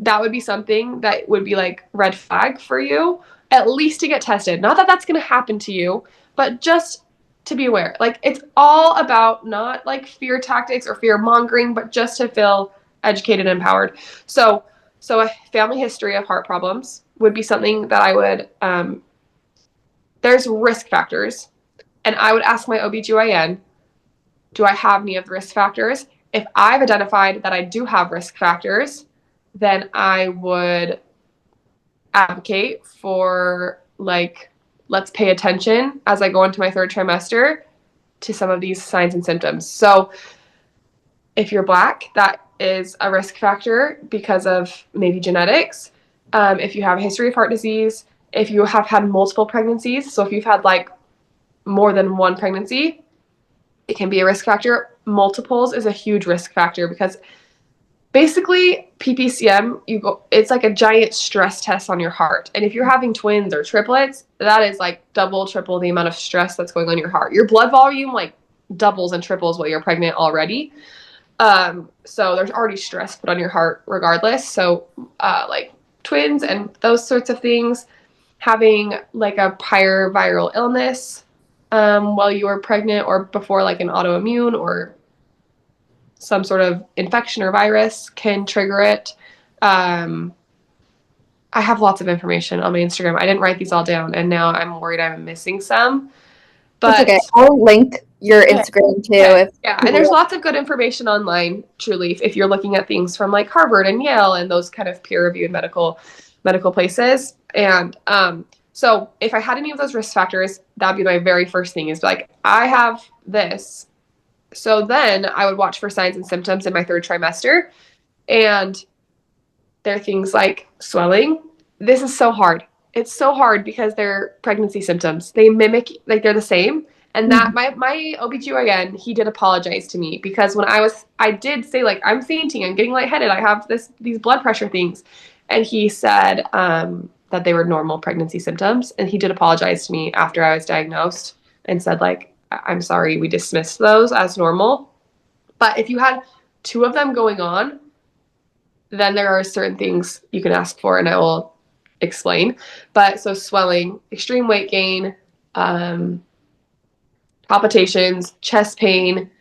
that would be something that would be like red flag for you, at least to get tested. Not that that's going to happen to you, but just to be aware. Like, it's all about not like fear tactics or fear mongering, but just to feel educated and empowered. So a family history of heart problems would be something that I would, there's risk factors, and I would ask my OBGYN, do I have any of the risk factors? If I've identified that I do have risk factors, then I would advocate for, like, let's pay attention as I go into my third trimester to some of these signs and symptoms. So if you're Black, that is a risk factor because of maybe genetics. If you have a history of heart disease, if you have had multiple pregnancies, so if you've had like more than one pregnancy, it can be a risk factor. Multiples is a huge risk factor because basically PPCM, it's like a giant stress test on your heart. And if you're having twins or triplets, that is like double, triple the amount of stress that's going on your heart. Your blood volume like doubles and triples while you're pregnant already. So there's already stress put on your heart regardless. So like twins and those sorts of things, having like a prior viral illness while you were pregnant or before, like an autoimmune or some sort of infection or virus can trigger it. I have lots of information on my Instagram. I didn't write these all down, and now I'm worried I'm missing some. But it's okay. I'll link your Instagram too. Okay. Yeah, and there's lots of good information online, truly, if you're looking at things from like Harvard and Yale and those kind of peer-reviewed medical places. And so if I had any of those risk factors, that'd be my very first thing, is like, I have this. So then I would watch for signs and symptoms in my third trimester. And there are things like swelling. This is so hard. It's so hard because they're pregnancy symptoms. They mimic, like, they're the same. And that my OBGYN, he did apologize to me because when I did say, like, I'm fainting, I'm getting lightheaded, I have these blood pressure things. And he said that they were normal pregnancy symptoms. And he did apologize to me after I was diagnosed and said, like, I'm sorry, we dismissed those as normal. But if you had two of them going on, then there are certain things you can ask for, and I will explain. But so swelling, extreme weight gain, palpitations, chest pain,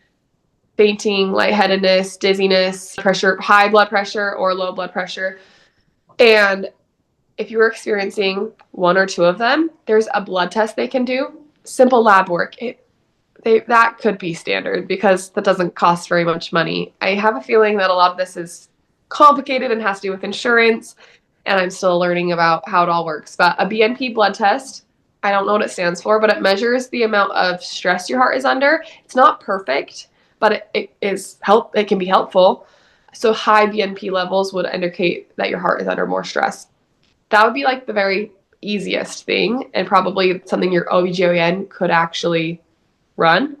fainting, lightheadedness, dizziness, pressure, high blood pressure or low blood pressure. And if you were experiencing one or two of them, there's a blood test they can do, simple lab work. That could be standard because that doesn't cost very much money. I have a feeling that a lot of this is complicated and has to do with insurance, and I'm still learning about how it all works. But a BNP blood test, I don't know what it stands for, but it measures the amount of stress your heart is under. It's not perfect, but it can be helpful. So high BNP levels would indicate that your heart is under more stress. That would be like the very easiest thing, and probably something your OBGYN could actually run.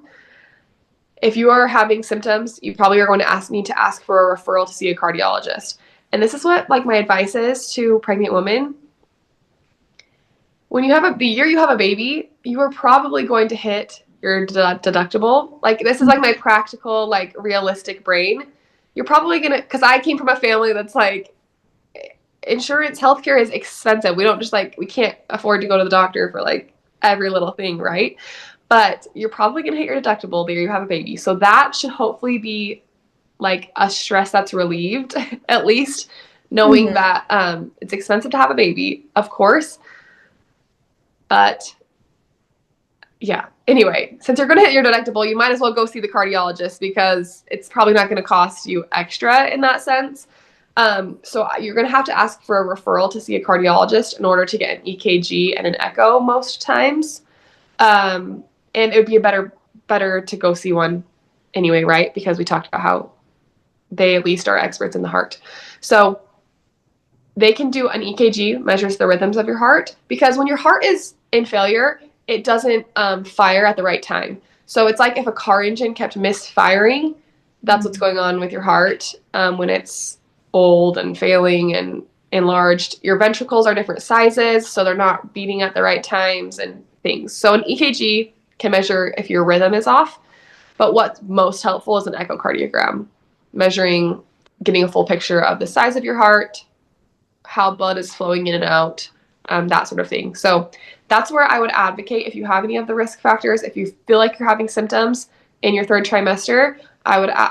If you are having symptoms, you probably are going to need to ask for a referral to see a cardiologist. And this is what, like, my advice is to pregnant women. When you have the year you have a baby, you are probably going to hit your deductible. Like, this is like my practical, like, realistic brain. You're probably gonna, because I came from a family that's like, insurance, healthcare is expensive. We don't just we can't afford to go to the doctor for like every little thing, right? But you're probably going to hit your deductible the year you have a baby. So that should hopefully be like a stress that's relieved, at least knowing that it's expensive to have a baby, of course. But yeah, anyway, since you're going to hit your deductible, you might as well go see the cardiologist because it's probably not going to cost you extra in that sense. So you're going to have to ask for a referral to see a cardiologist in order to get an EKG and an echo most times. And it would be better to go see one anyway, right? Because we talked about how they at least are experts in the heart. So they can do an EKG, measures the rhythms of your heart, because when your heart is in failure, it doesn't fire at the right time. So it's like if a car engine kept misfiring, that's what's going on with your heart when it's old and failing and enlarged. Your ventricles are different sizes, so they're not beating at the right times and things. So an EKG can measure if your rhythm is off, but what's most helpful is an echocardiogram, getting a full picture of the size of your heart, how blood is flowing in and out, that sort of thing. So that's where I would advocate if you have any of the risk factors, if you feel like you're having symptoms in your third trimester,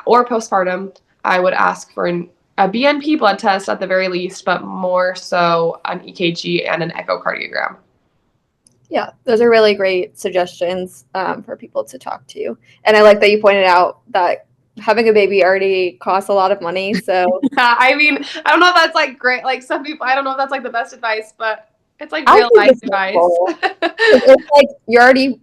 or postpartum, I would ask for a BNP blood test at the very least, but more so an EKG and an echocardiogram. Yeah, those are really great suggestions for people to talk to. And I like that you pointed out that having a baby already costs a lot of money. So Yeah, I mean, I don't know if that's like great. Like some people, I don't know if that's like the best advice, but it's like I real think life it's advice. helpful. It's like you're already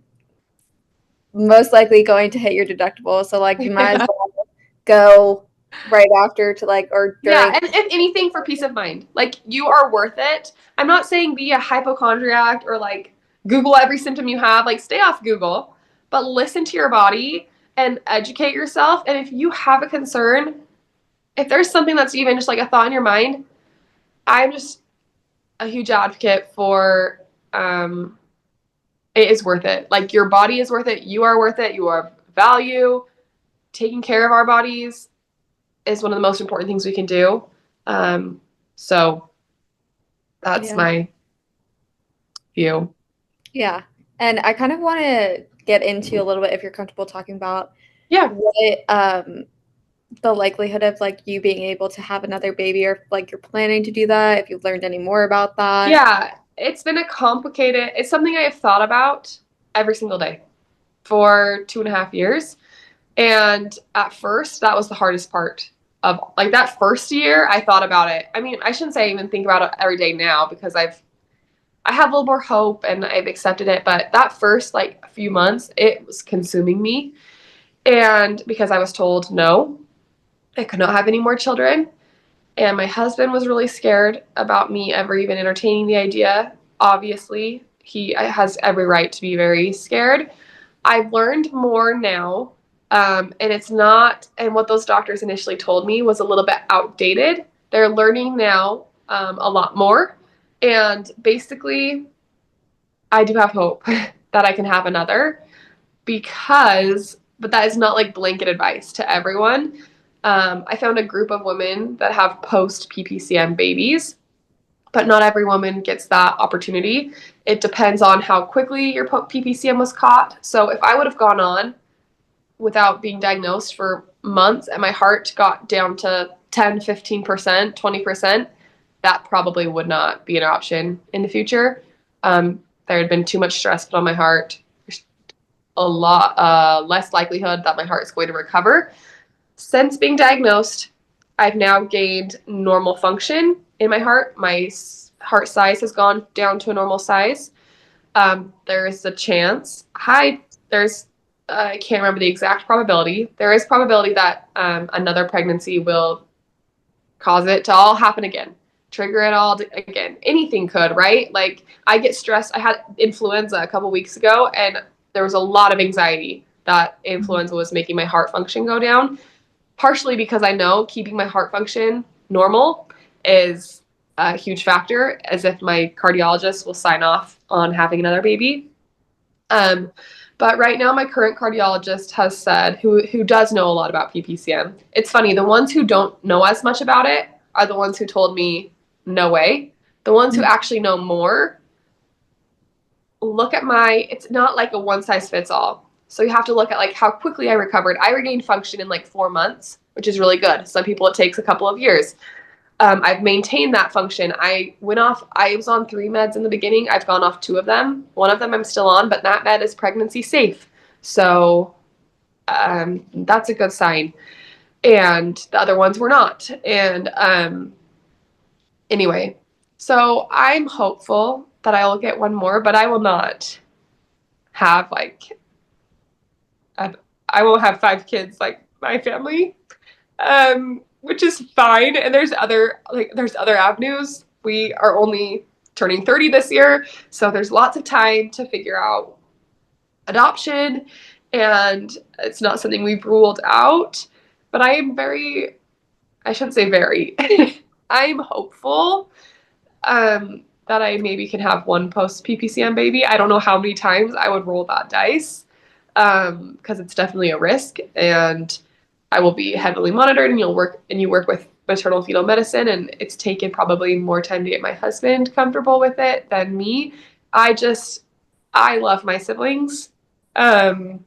most likely going to hit your deductible. So like you might as well go right after to like or during. Yeah, and if anything, for peace of mind, like you are worth it. I'm not saying be a hypochondriac or like Google every symptom you have. Like stay off Google, but listen to your body and educate yourself. And if you have a concern, if there's something that's even just like a thought in your mind, I'm just a huge advocate for it is worth it. Like your body is worth it. You are worth it. You are value. Taking care of our bodies is one of the most important things we can do. So that's my view. Yeah. And I kind of want to get into a little bit, if you're comfortable talking about what the likelihood of like you being able to have another baby, or like you're planning to do that, if you've learned any more about that. Yeah, it's been it's something I have thought about every single day for 2.5 years. And at first, that was the hardest part of like that first year. I thought about it. I mean, I shouldn't say I even think about it every day now, because I have a little more hope and I've accepted it. But that first like few months, it was consuming me. And because I was told no, I could not have any more children. And my husband was really scared about me ever even entertaining the idea. Obviously, he has every right to be very scared. I've learned more now. And it's not, and what those doctors initially told me was a little bit outdated. They're learning now a lot more. And basically, I do have hope that I can have another, but that is not like blanket advice to everyone. I found a group of women that have post PPCM babies, but not every woman gets that opportunity. It depends on how quickly your PPCM was caught. So if I would have gone on without being diagnosed for months and my heart got down to 10, 15%, 20%, that probably would not be an option in the future. There had been too much stress put on my heart. There's a lot less likelihood that my heart is going to recover. Since being diagnosed, I've now gained normal function in my heart. My heart size has gone down to a normal size. There is a chance. I can't remember the exact probability. There is probability that another pregnancy will cause it to all happen again, trigger it all again. Anything could, right? Like I get stressed. I had influenza a couple weeks ago, and there was a lot of anxiety that influenza was making my heart function go down. Partially because I know keeping my heart function normal is a huge factor, as if my cardiologist will sign off on having another baby. But right now, my current cardiologist has said, who does know a lot about PPCM. It's funny, the ones who don't know as much about it are the ones who told me, no way. The ones who actually know more, it's not like a one size fits all. So you have to look at like how quickly I recovered. I regained function in like 4 months, which is really good. Some people it takes a couple of years. I've maintained that function. I was on 3 meds in the beginning. I've gone off 2 of them. 1 of them I'm still on, but that med is pregnancy safe. So that's a good sign. And the other ones were not. And anyway, so I'm hopeful that I will get one more, but I will not have I won't have 5 kids like my family, which is fine. And there's other avenues. We are only turning 30 this year, so there's lots of time to figure out adoption, and it's not something we've ruled out. But I shouldn't say very, I'm hopeful that I maybe can have one post PPCM baby. I don't know how many times I would roll that dice, because it's definitely a risk, and I will be heavily monitored, and you work with maternal fetal medicine, and it's taken probably more time to get my husband comfortable with it than me. I love my siblings. They're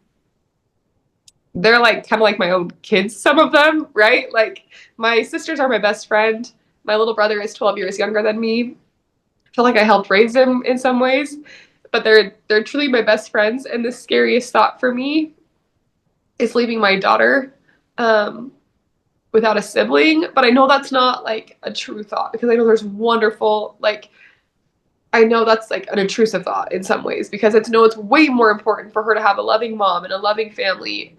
like kind of like my own kids, some of them, right? Like my sisters are my best friend. My little brother is 12 years younger than me. I feel like I helped raise him in some ways, but they're truly my best friends. And the scariest thought for me is leaving my daughter without a sibling. But I know that's not like a true thought, because I know there's wonderful, like, I know that's like an intrusive thought in some ways, because it's way more important for her to have a loving mom and a loving family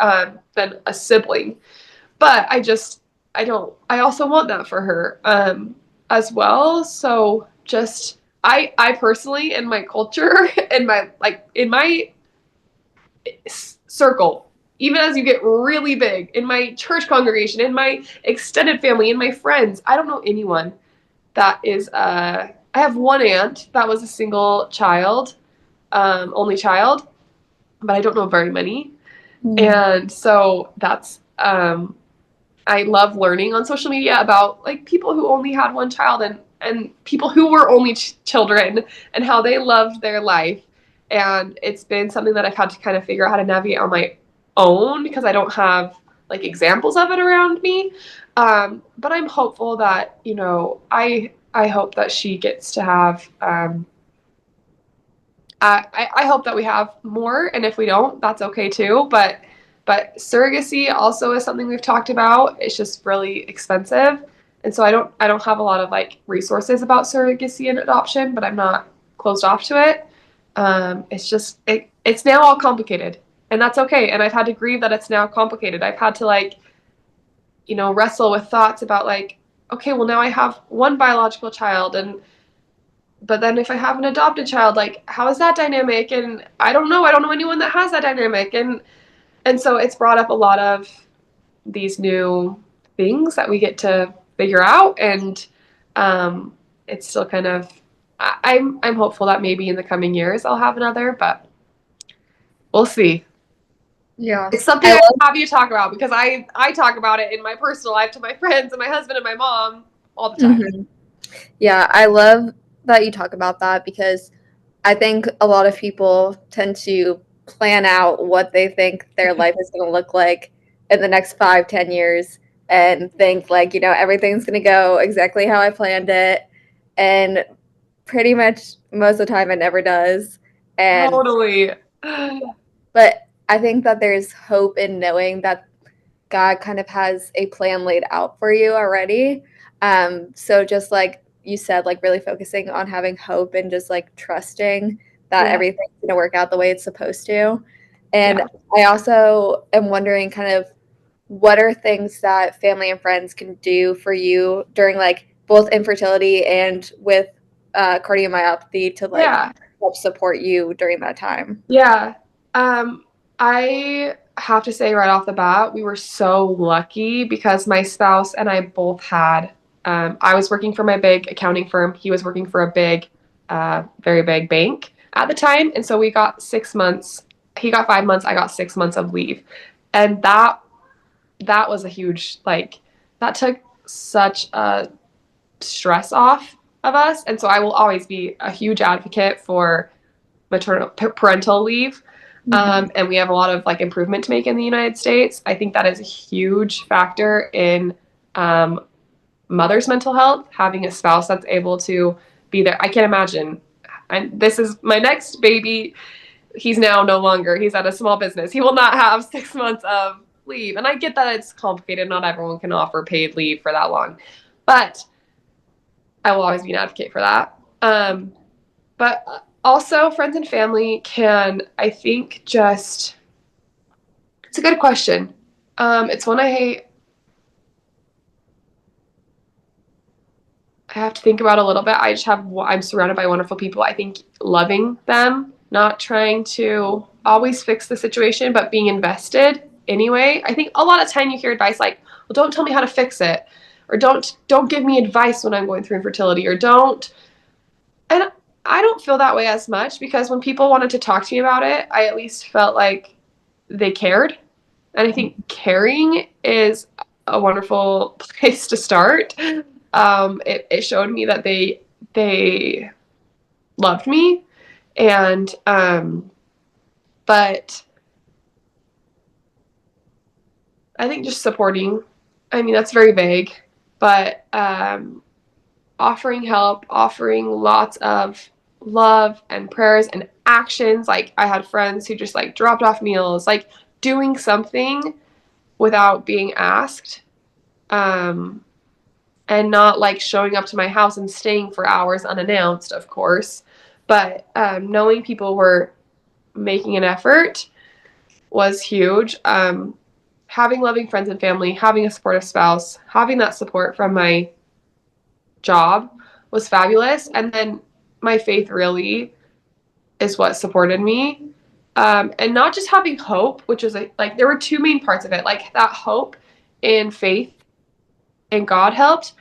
than a sibling. But I also want that for her as well. So just, I personally, in my culture, in my circle, even as you get really big, in my church congregation, in my extended family, in my friends, I don't know anyone that is, I have one aunt that was a single child, only child, but I don't know very many. And so that's, I love learning on social media about like people who only had one child, and people who were only children, and how they loved their life. And it's been something that I've had to kind of figure out how to navigate on my own, because I don't have like examples of it around me. But I'm hopeful that, I hope that she gets to have, I hope that we have more, and if we don't, that's okay too. But surrogacy also is something we've talked about. It's just really expensive. And so I don't have a lot of like resources about surrogacy and adoption, but I'm not closed off to it. It's now all complicated, and that's okay. And I've had to grieve that it's now complicated. I've had to wrestle with thoughts about like, okay, well now I have one biological child, but then if I have an adopted child, like how is that dynamic? And I don't know anyone that has that dynamic. And so it's brought up a lot of these new things that we get to figure out. And it's still kind of, I'm hopeful that maybe in the coming years I'll have another, but we'll see. Yeah. It's something I have you talk about, because I talk about it in my personal life to my friends and my husband and my mom all the time. Mm-hmm. Yeah, I love that you talk about that, because I think a lot of people tend to plan out what they think their life is going to look like in the next 5-10 years, and think like, everything's going to go exactly how I planned it. And pretty much most of the time it never does. And totally. But I think that there's hope in knowing that God kind of has a plan laid out for you already. So just like you said, like really focusing on having hope and just like trusting that everything's going to work out the way it's supposed to. And I also am wondering kind of what are things that family and friends can do for you during like both infertility and with cardiomyopathy to like help support you during that time. Yeah. I have to say right off the bat, we were so lucky, because my spouse and I both had, I was working for my big accounting firm. He was working for a big, very big bank at the time. And so we got 6 months. He got 5 months. I got 6 months of leave. And that was a huge, that took such a stress off of us. And so I will always be a huge advocate for parental leave. And we have a lot of improvement to make in the United States. I think that is a huge factor in mother's mental health, having a spouse that's able to be there. I can't imagine. And this is my next baby. He's now no longer, he's at a small business. He will not have 6 months of leave. And I get that it's complicated. Not everyone can offer paid leave for that long. But I will always be an advocate for that. But also, friends and family can, I think, it's a good question. It's one I have to think about a little bit. I'm surrounded by wonderful people. I think loving them, not trying to always fix the situation, but being invested anyway. I think a lot of time you hear advice like, well, don't tell me how to fix it, or don't give me advice when I'm going through infertility, or don't. And I don't feel that way as much, because when people wanted to talk to me about it, I at least felt like they cared. And I think caring is a wonderful place to start. It showed me that they loved me, and but I think just supporting, I mean, that's very vague, but offering help, offering lots of love and prayers and actions. Like, I had friends who just like dropped off meals, like doing something without being asked, and not like showing up to my house and staying for hours unannounced, of course, but knowing people were making an effort was huge. Having loving friends and family, having a supportive spouse, having that support from my job was fabulous. And then my faith really is what supported me. And not just having hope, which is like there were two main parts of it, like that hope in faith in God helped.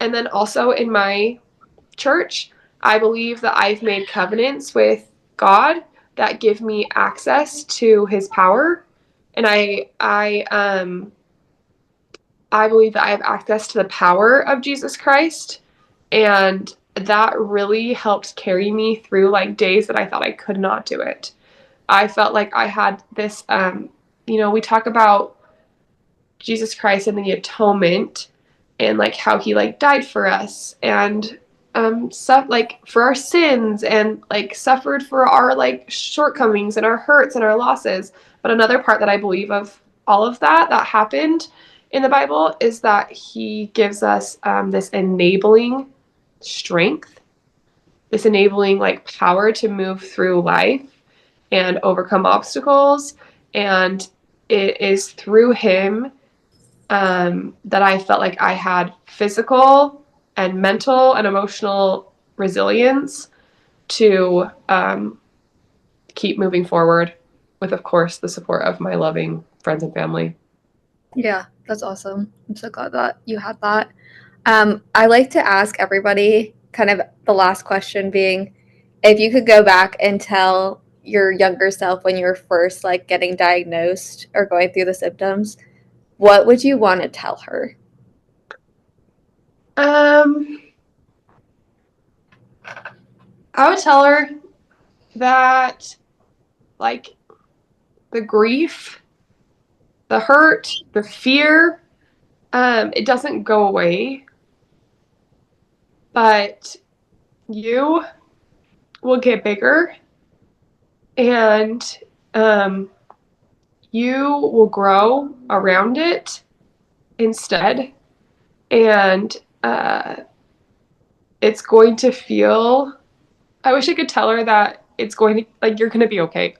And then also in my church, I believe that I've made covenants with God that give me access to his power. And I believe that I have access to the power of Jesus Christ, and that really helped carry me through like days that I thought I could not do it. I felt like I had this, we talk about Jesus Christ and the atonement and like how he like died for us and like for our sins and like suffered for our like shortcomings and our hurts and our losses. But another part that I believe of all of that happened in the Bible is that he gives us this enabling strength, this enabling like power to move through life and overcome obstacles. And it is through him that I felt like I had physical and mental and emotional resilience to keep moving forward with, of course, the support of my loving friends and family. Yeah, that's awesome. I'm so glad that you had that. I like to ask everybody kind of the last question being, if you could go back and tell your younger self when you were first like getting diagnosed or going through the symptoms, what would you want to tell her? I would tell her that like the grief, the hurt, the fear, it doesn't go away, but you will get bigger, and you will grow around it instead, and it's going to feel, I wish I could tell her that it's going to, like, you're going to be okay.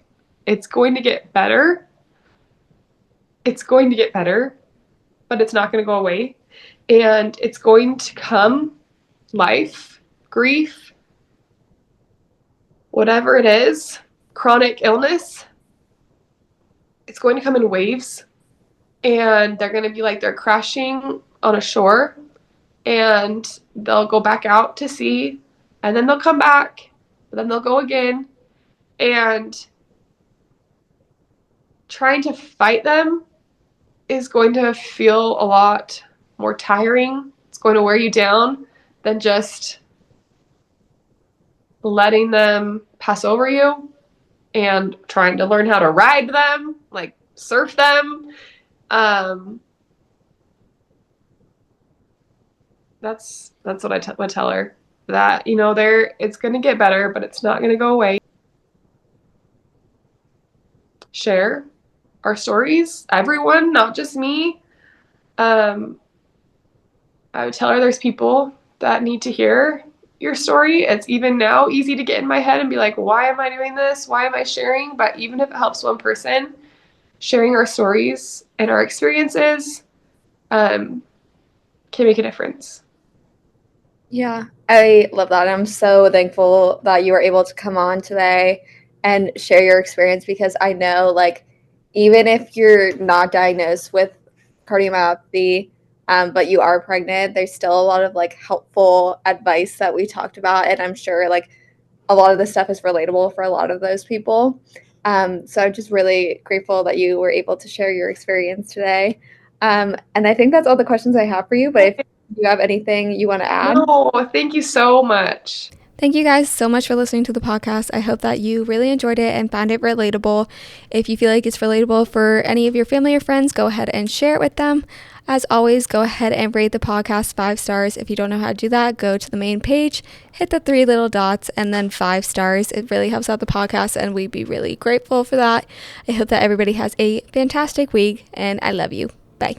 It's going to get better. It's going to get better, but it's not going to go away. And it's going to come, life, grief, whatever it is, chronic illness, it's going to come in waves. And they're going to be like they're crashing on a shore, and they'll go back out to sea, and then they'll come back, but then they'll go again. And trying to fight them is going to feel a lot more tiring. It's going to wear you down than just letting them pass over you and trying to learn how to ride them, like surf them. That's what I would tell her, that, it's going to get better, but it's not going to go away. Share our stories, everyone, not just me. I would tell her there's people that need to hear your story. It's even now easy to get in my head and be like, why am I doing this? Why am I sharing? But even if it helps one person, sharing our stories and our experiences can make a difference. Yeah, I love that. I'm so thankful that you were able to come on today and share your experience, because I know, like, even if you're not diagnosed with cardiomyopathy, but you are pregnant, there's still a lot of like helpful advice that we talked about, and I'm sure like a lot of this stuff is relatable for a lot of those people. So I'm just really grateful that you were able to share your experience today. And I think that's all the questions I have for you, but if you have anything you want to add? No, thank you so much. Thank you guys so much for listening to the podcast. I hope that you really enjoyed it and found it relatable. If you feel like it's relatable for any of your family or friends, go ahead and share it with them. As always, go ahead and rate the podcast 5 stars. If you don't know how to do that, go to the main page, hit the 3 little dots, and then 5 stars. It really helps out the podcast, and we'd be really grateful for that. I hope that everybody has a fantastic week, and I love you. Bye.